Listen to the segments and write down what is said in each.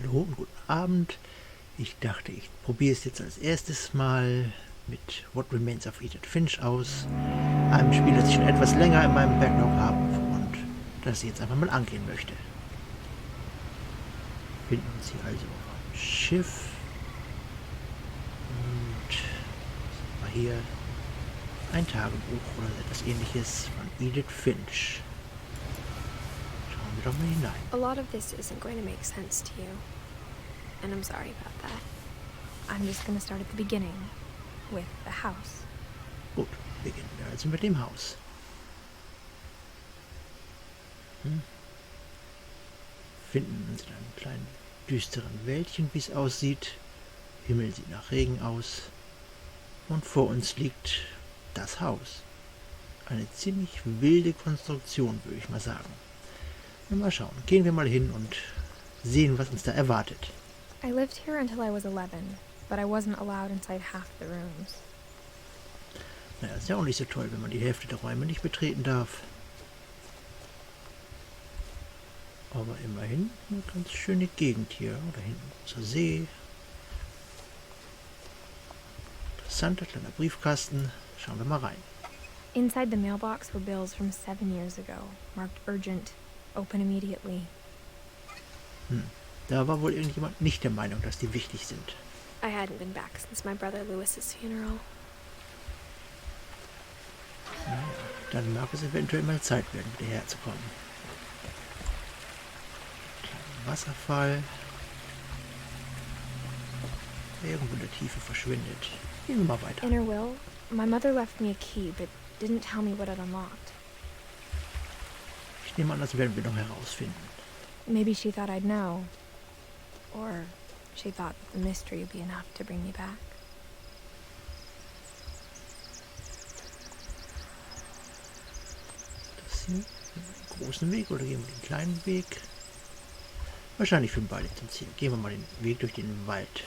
Hallo und guten Abend. Ich dachte, ich probiere es jetzt als erstes mal mit What Remains of Edith Finch aus. Einem Spiel, das ich schon etwas länger in meinem Backlog habe und das ich jetzt einfach mal angehen möchte. Wir finden uns hier also auf einem Schiff. Und mal hier ein Tagebuch oder etwas ähnliches von Edith Finch. Schauen wir doch mal hinein. A lot of this isn't going to make sense to you. And I'm sorry about that. I'm just going to start at the beginning, with the house. Gut, beginnen wir also mit dem Haus. Finden uns in einem kleinen düsteren Wäldchen, wie es aussieht. Himmel sieht nach Regen aus. Und vor uns liegt das Haus. Eine ziemlich wilde Konstruktion, würde ich mal sagen. Mal schauen. Gehen wir mal hin und sehen, was uns da erwartet. I lived here until I was 11, but I wasn't allowed inside half the rooms. Naja, ist ja auch nicht so toll, wenn man die Hälfte der Räume nicht betreten darf. Aber immerhin eine ganz schöne Gegend hier. Da hinten zur See. Interessanter kleiner Briefkasten. Schauen wir mal rein. Inside the mailbox were bills from 7 years ago, marked urgent, open immediately. Da war wohl irgendjemand nicht der Meinung, dass die wichtig sind. I hadn't been back since my brother Lewis's funeral. Naja, dann mag es eventuell mal Zeit werden, wieder herzukommen. Kleiner Wasserfall. Der irgendwo in der Tiefe verschwindet. Gehen wir mal weiter. In her will, my mother left me a key, but didn't tell me what it unlocked. Ich nehme an, das werden wir noch herausfinden. Maybe she thought I'd know. Or she thought that the mystery would be enough to bring me back. Das hier, den großen Weg oder gehen wir den kleinen Weg? Wahrscheinlich führen beide zum Ziel. Gehen wir mal den Weg durch den Wald.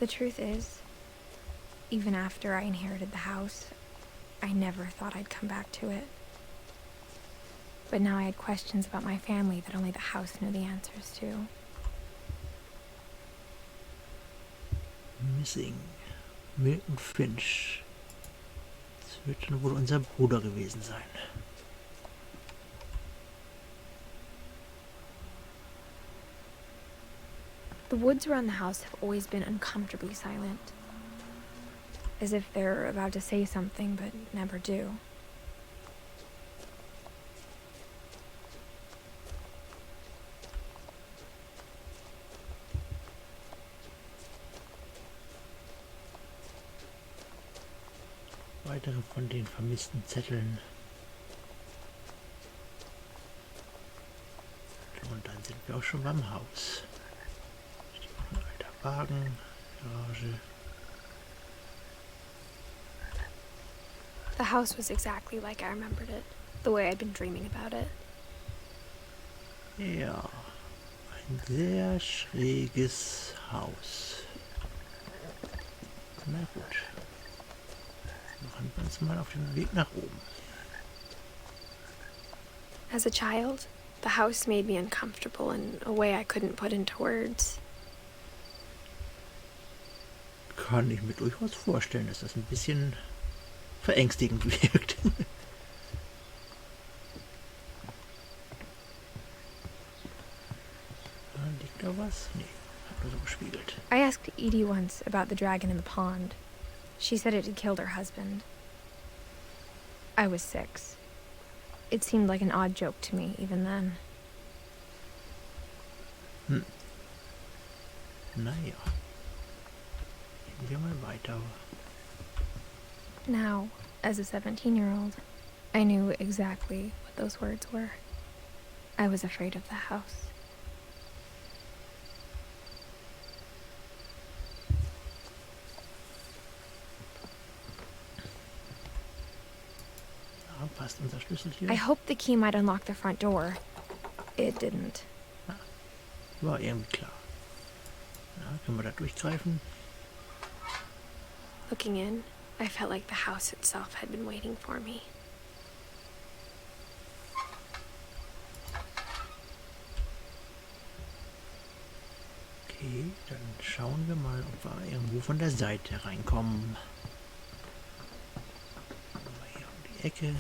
The truth is, even after I inherited the house, I never thought I'd come back to it. But now I had questions about my family that only the house knew the answers to. Missing. Milton Finch. Das wird dann wohl unser Bruder gewesen sein. The woods around the house have always been uncomfortably silent. As if they're about to say something but never do. Weitere von den vermissten Zetteln. Und dann sind wir auch schon beim Haus. Ein alter Wagen, Garage. The house was exactly like I remembered it, the way I'd been dreaming about it. Ja, ein sehr schräges Haus. Na gut. Machen wir uns mal auf den Weg nach oben. As a child, the house made me uncomfortable in a way I couldn't put into words. Kann ich mir durchaus vorstellen, dass das ein bisschen verängstigend wirkt. Liegt da was? Nee, hat nur so gespiegelt. I asked Edie once about the dragon in the pond. She said it had killed her husband. I was 6. It seemed like an odd joke to me, even then. Naja. Gehen wir mal weiter. Now, as a 17-year-old, I knew exactly what those words were. I was afraid of the house. Passt unser Schlüssel hier? I hoped the key might unlock the front door. It didn't. War irgendwie klar. Ja, können wir da durchgreifen? Looking in, I felt like the house itself had been waiting for me. Okay, dann schauen wir mal, ob wir irgendwo von der Seite reinkommen. Hier um die Ecke.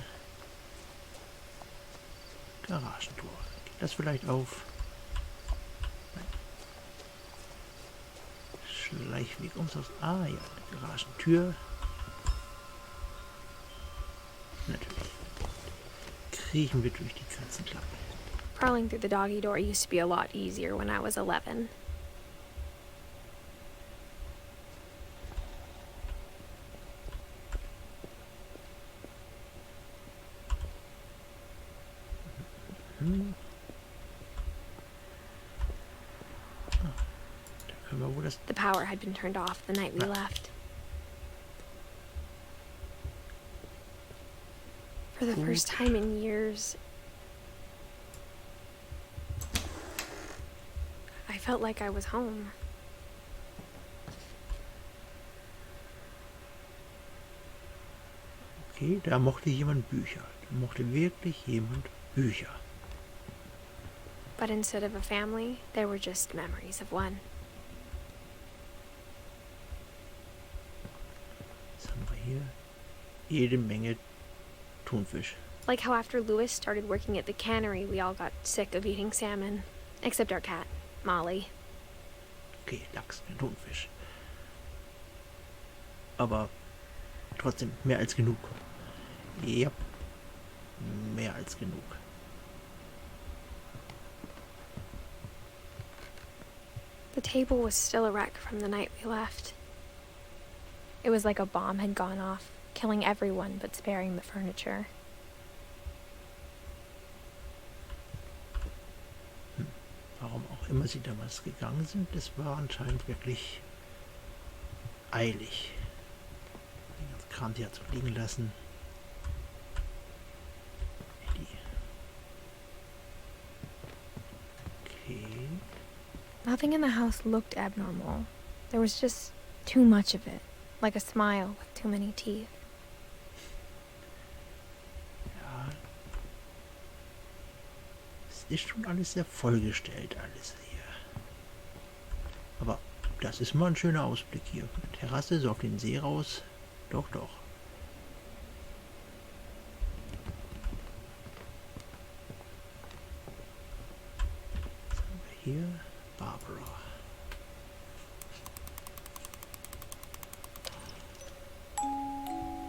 Garagentor. Geht das vielleicht auf? Nein. Schleichweg ums Haus. Ah ja, die Garagentür. Natürlich. Kriechen wir durch die Katzenklappe. Crawling through the doggy door used to be a lot easier when I was 11. Da können wir wohl das... The power had been turned off the night we left. For the first time in years, I felt like I was home. Okay, da mochte jemand Bücher. Da mochte wirklich jemand Bücher. But instead of a family, there were just memories of one. Was haben wir hier? Jede Menge Thunfisch. Like how after Louis started working at the cannery, we all got sick of eating salmon. Except our cat, Molly. Okay, Lachs, kein Thunfisch. Aber trotzdem mehr als genug. Ja, mehr als genug. The table was still a wreck from the night we left. It was like a bomb had gone off, killing everyone but sparing the furniture. Warum auch immer sie damals gegangen sind, das war anscheinend wirklich eilig. Den ganzen Kram hier hat so liegen lassen. Okay. Nothing in the house looked abnormal. There was just too much of it, like a smile with too many teeth. Ja. Es ist schon alles sehr vollgestellt, alles hier. Aber das ist mal ein schöner Ausblick hier. Terrasse, so auf den See raus. Doch, doch. Was haben wir hier? Barbara.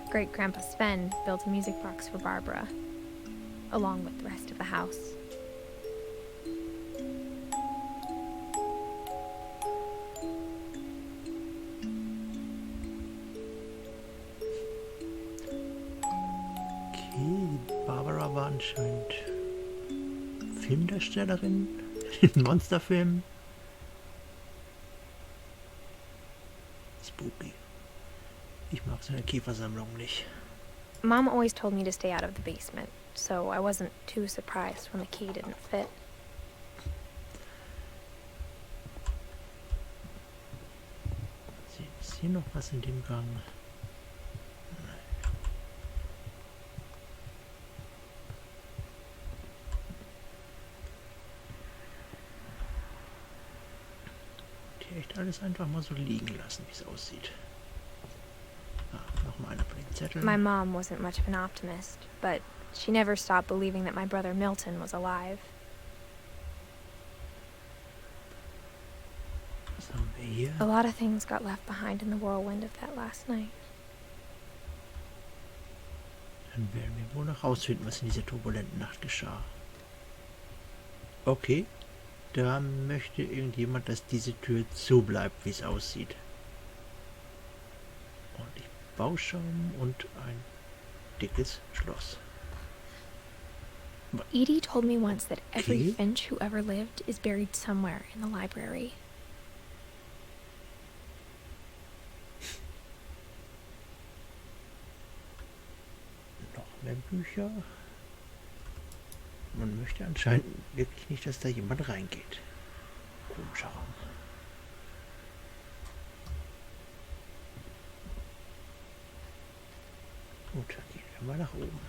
Great Grandpa Sven built a music box for Barbara, along with the rest of the house. Okay, die Barbara war anscheinend Filmdarstellerin in Monsterfilmen. Spooky. Ich mag so eine Käfersammlung nicht. Mom always told me to stay out of the basement, so I wasn't too surprised when the key didn't fit. Ist hier noch was in dem Gang? Die echt alles einfach mal so liegen lassen, wie es aussieht. Nochmal einer von den Zetteln. My mom wasn't much of an optimist, but she never stopped believing that my brother Milton was alive. Was haben wir hier? A lot of things got left behind in the whirlwind of that last night. Dann werden wir wohl noch rausfinden, was in dieser turbulenten Nacht geschah. Okay, da möchte irgendjemand, dass diese Tür zu bleibt, wie es aussieht. Ordentlich Bauschaum und ein dickes Schloss. Edie told me once that every Okay. Finch who ever lived is buried somewhere in the library. Noch mehr Bücher. Man möchte anscheinend wirklich nicht, dass da jemand reingeht. Komischer Raum. wir nach oben.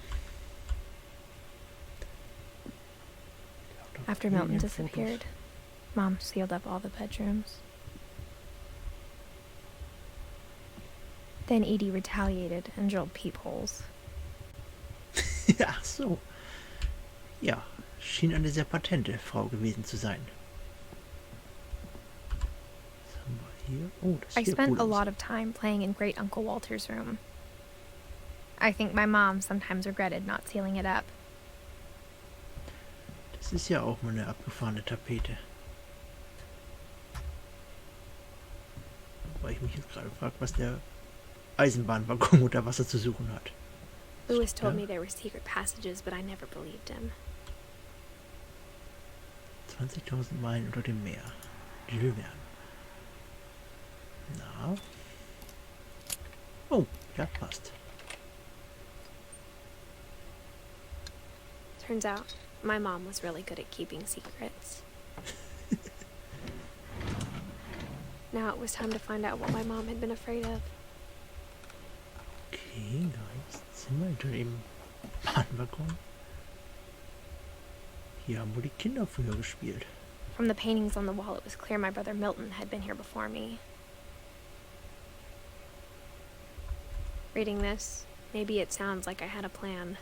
After Milton disappeared, Mom sealed up all the bedrooms. Then Edie retaliated and drilled peepholes. Ach so. Ja, schien eine sehr patente Frau gewesen zu sein. Was haben wir hier? Oh, das I hier spent cool a aus. lot of time playing in Great Uncle Walter's room. I think my mom sometimes regretted not sealing it up. Das ist ja auch mal eine abgefahrene Tapete. Wobei ich mich jetzt gerade frage, was der Eisenbahnwaggon unter Wasser zu suchen hat. Louis told me there were secret passages, but I never believed him. 20.000 Meilen unter dem Meer. Jules Verne. Na? Oh, ja, passt. Turns out, my mom was really good at keeping secrets. Now it was time to find out what my mom had been afraid of. Okay, da sind wir hinter dem Bahnwaggon. Hier haben wohl die Kinder früher gespielt. From the paintings on the wall, it was clear my brother Milton had been here before me. Reading this, maybe it sounds like I had a plan.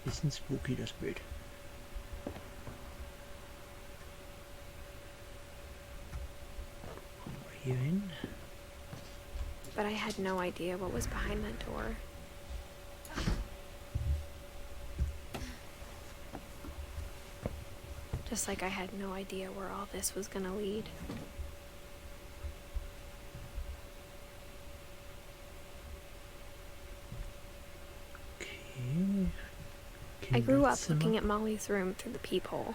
Bisschen spooky, das Bild. Kommen wir hier hin. But I had no idea what was behind that door. Just like I had no idea where all this was gonna lead. Okay. I grew up Kinderzimmer. looking at Molly's room through the peephole.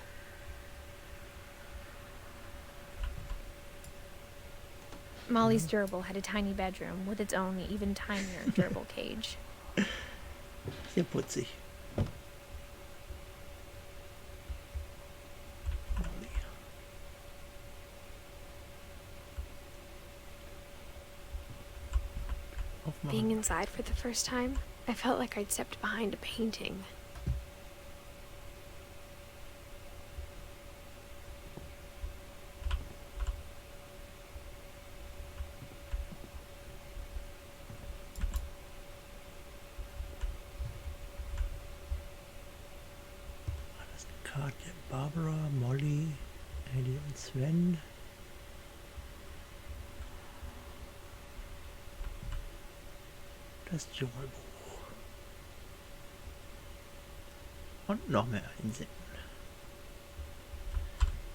Molly's gerbil had a tiny bedroom with its own even tinier gerbil cage. Sehr putzig. Being inside for the first time, I felt like I'd stepped behind a painting. Das sind Katja, Barbara, Molly, Ellie und Sven. Das Dschungelbuch. Und noch mehr Insekten.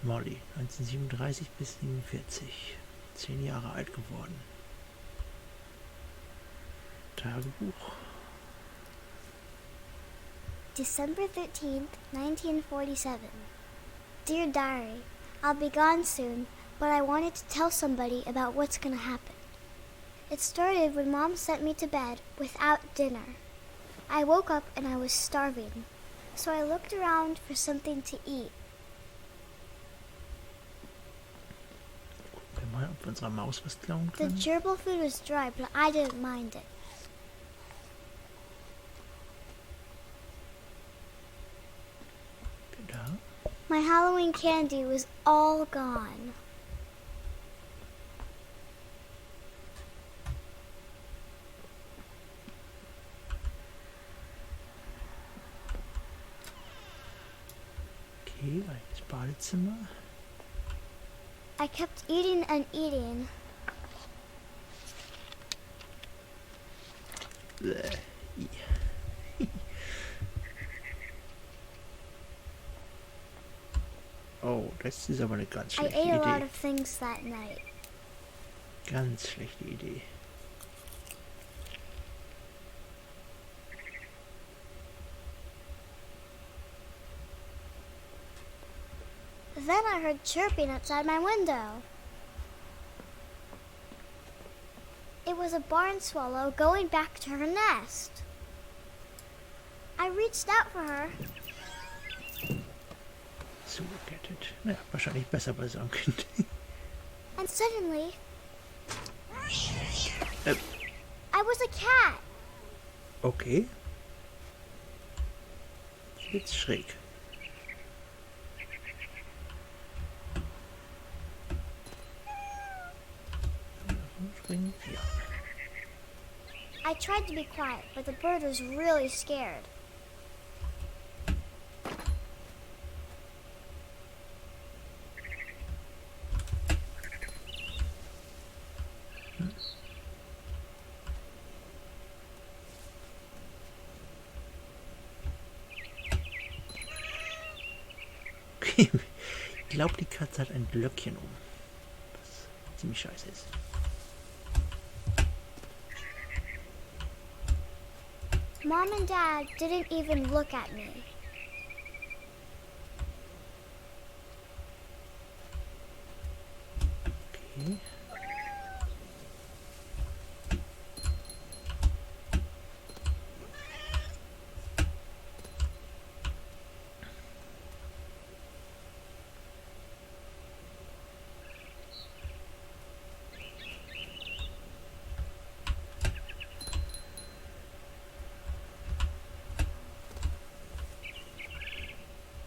Molly, 1937 bis 47. 10 Jahre alt geworden. Tagebuch. December 13th, 1947. Dear Diary, I'll be gone soon, but I wanted to tell somebody about what's gonna happen. It started when Mom sent me to bed without dinner. I woke up and I was starving, so I looked around for something to eat. Gucken wir mal, ob wir unserer Maus was klauen The können. gerbil food was dry, but I didn't mind it. Da. My Halloween candy was all gone. Okay, das Badezimmer. I kept eating and eating. Bleh. Oh, das ist aber eine ganz I schlechte ate a lot Idee. of things that night. Ganz schlechte Idee. Then I heard chirping outside my window. It was a barn swallow going back to her nest. I reached out for her. Zugekettet. Naja, wahrscheinlich besser bei so einem Kind. And suddenly, was a cat. Okay. Jetzt schräg. Springen. Ja. I tried to be quiet, but the bird was really scared. Okay. Ich glaube, die Katze hat ein Glöckchen um. Was ziemlich scheiße ist. Mom and Dad didn't even look at me. Okay.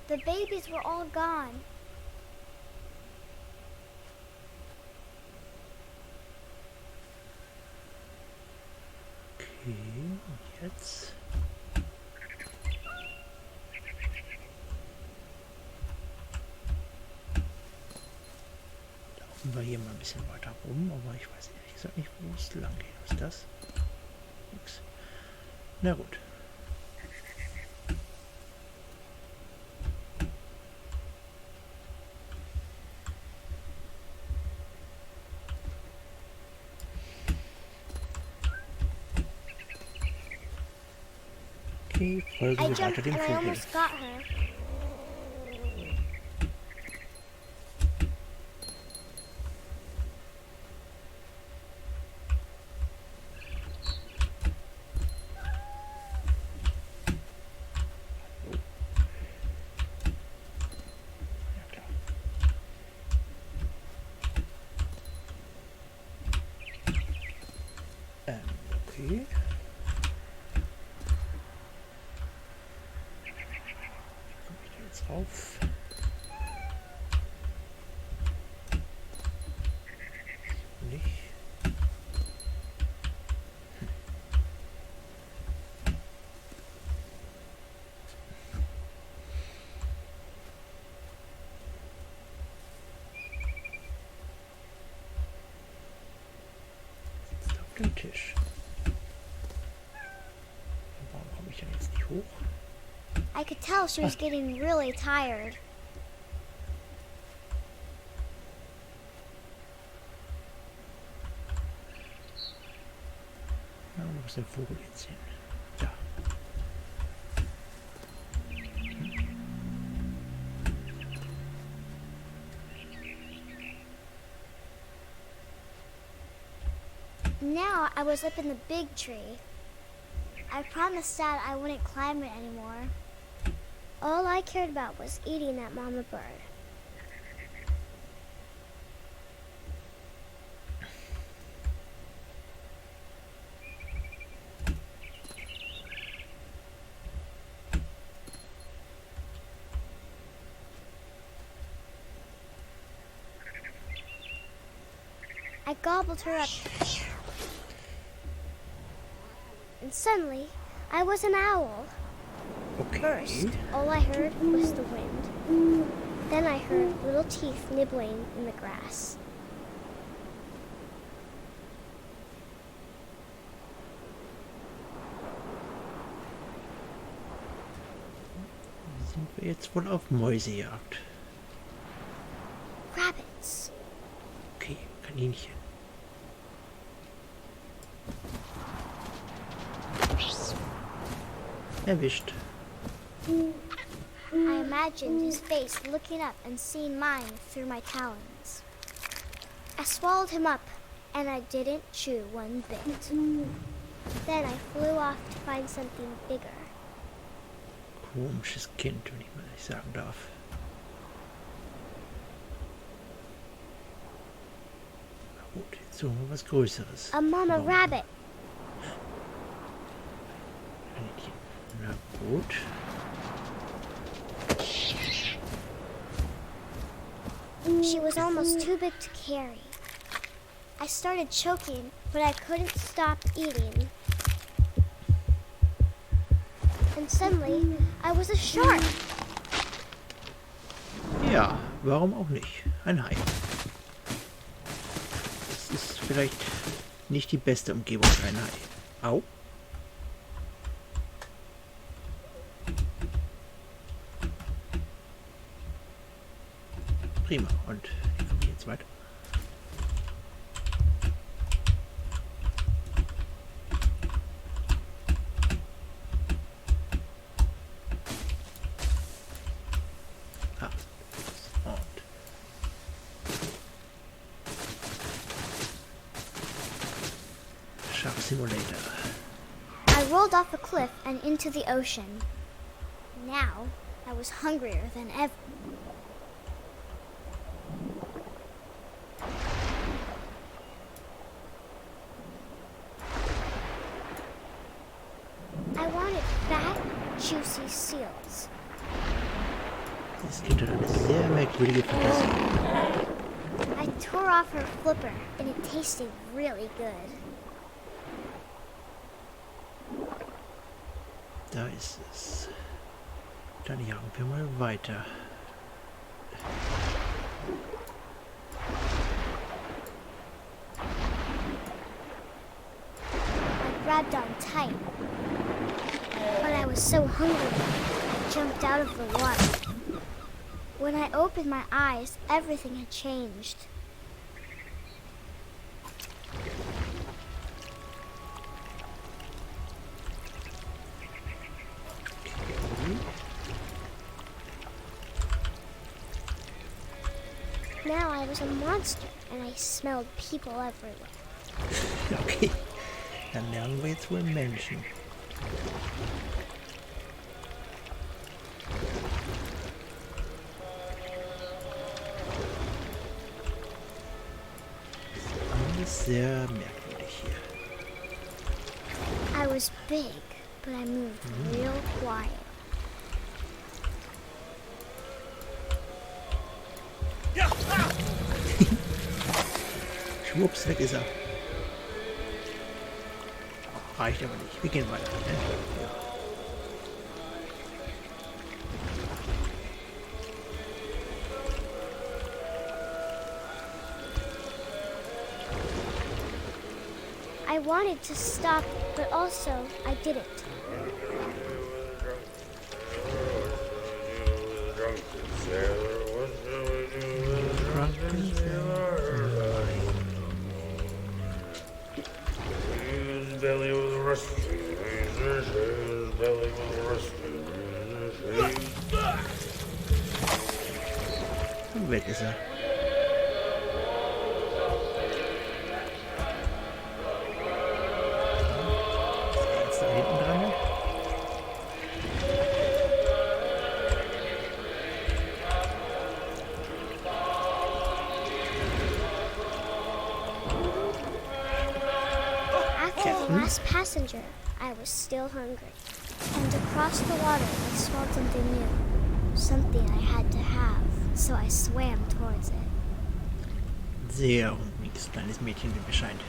The babies were all gone. Okay, und jetzt? Laufen wir hier mal ein bisschen weiter rum, aber ich weiß ehrlich gesagt nicht, wo es lang geht. Was ist das? Nix. Na gut. Okay, folgen I wir weiter jumped dem and I Vogel. almost got her. Ja, klar. Okay. Komme ich da jetzt rauf? Nicht. Sitzt auf dem Tisch. Warum komme ich denn jetzt nicht hoch? I could tell she was getting really tired. Na, wo ist der Vogel jetzt hin? Da. Now I was up in the big tree. I promised Dad I wouldn't climb it anymore. All I cared about was eating that mama bird. I gobbled her up. And suddenly, I was an owl. Okay. First, all I heard was the wind. Then I heard little teeth nibbling in the grass. Sind wir jetzt wohl auf Mäusejagd? Rabbits. Okay, Kaninchen. Erwischt. I imagined his face looking up and seeing mine through my talons. I swallowed him up, and I didn't chew one bit. Then I flew off to find something bigger. Komisches Kind, wenn ich mal nicht sagen darf. Na gut, jetzt suchen wir was Größeres. A mama Warum? rabbit. Gut. She was almost too big to carry. I started choking, but I couldn't stop eating. And suddenly, I was a shark. Ja, warum auch nicht? Ein Hai. Das ist vielleicht nicht die beste Umgebung für ein Hai. Au. Prima. Und wie komme ich jetzt weiter? Ah, und Shark Simulator. I rolled off a cliff and into the ocean. Now, I was hungrier than ever. I wanted fat, juicy seals. Dieses Kind hat eine sehr merkwürdige Fantasie. I tore off her flipper, and it tasted really good. Da ist es. Dann jagen wir mal weiter. I grabbed on tight, but I was so hungry, I jumped out of the water. When I opened my eyes, everything had changed. Now I was a monster, and I smelled people everywhere. Okay, dann lernen wir jetzt wohl Menschen. Alles sehr merkwürdig hier. I was big, but I moved real quiet. Schwupps, weg ist er. Reicht aber nicht. Wir gehen weiter. Ne? Ja. I wanted to stop, but also I didn't. Belly was rusty. His belly was rusty. Und weg ist er. Ist er jetzt da hinten dran? After the last passenger, I was still hungry. And across the water, I smelled something new. Something I had to have, so I swam towards it. Sehr hungriges kleines Mädchen, wie mir scheint.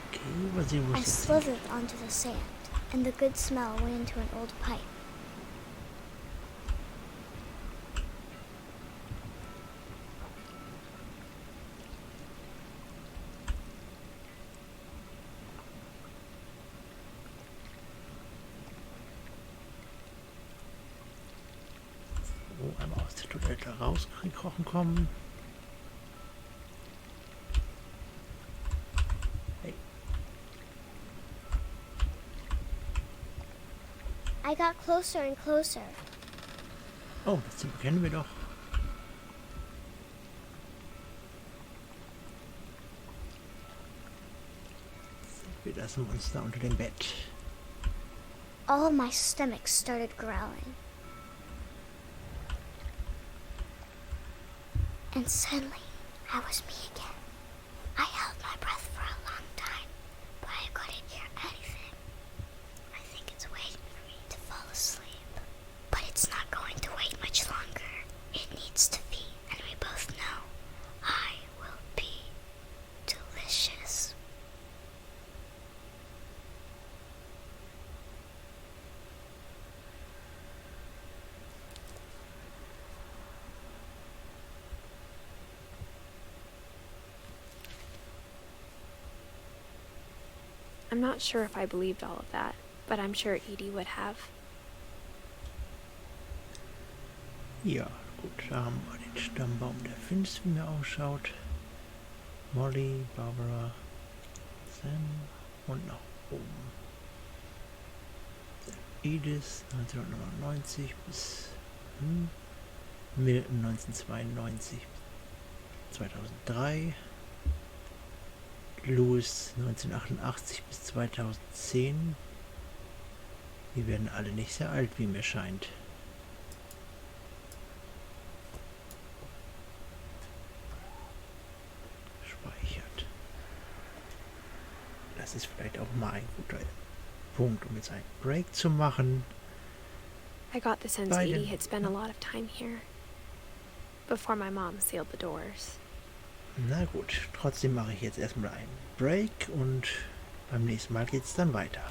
Okay, mal sehen, wo I es jetzt slithered onto the sand, and the good smell went into an old pipe. so einmal aus der Toilette rausgekrochen kommen. Hey. I got closer and closer. Oh, das Zimmer kennen wir doch. Sind wir das Monster unter dem Bett? All my stomach started growling. And suddenly, I was me again. I held my breath for a long time, but I couldn't hear anything. I think it's waiting I'm not sure if I believed all of that, but I'm sure Edie would have. Ja, gut, da haben wir den Stammbaum der Finch, wie mir ausschaut. Molly, Barbara, Sam und nach oben. Edith 1999 bis Milton 1992 bis 2003. Louis 1988 bis 2010. Die werden alle nicht sehr alt, wie mir scheint. Speichert. Das ist vielleicht auch mal ein guter Punkt, um jetzt einen Break zu machen. I got the sense Edie had spent a lot of time here. Before my mom sealed the doors. Na gut, trotzdem mache ich jetzt erstmal einen Break und beim nächsten Mal geht es dann weiter.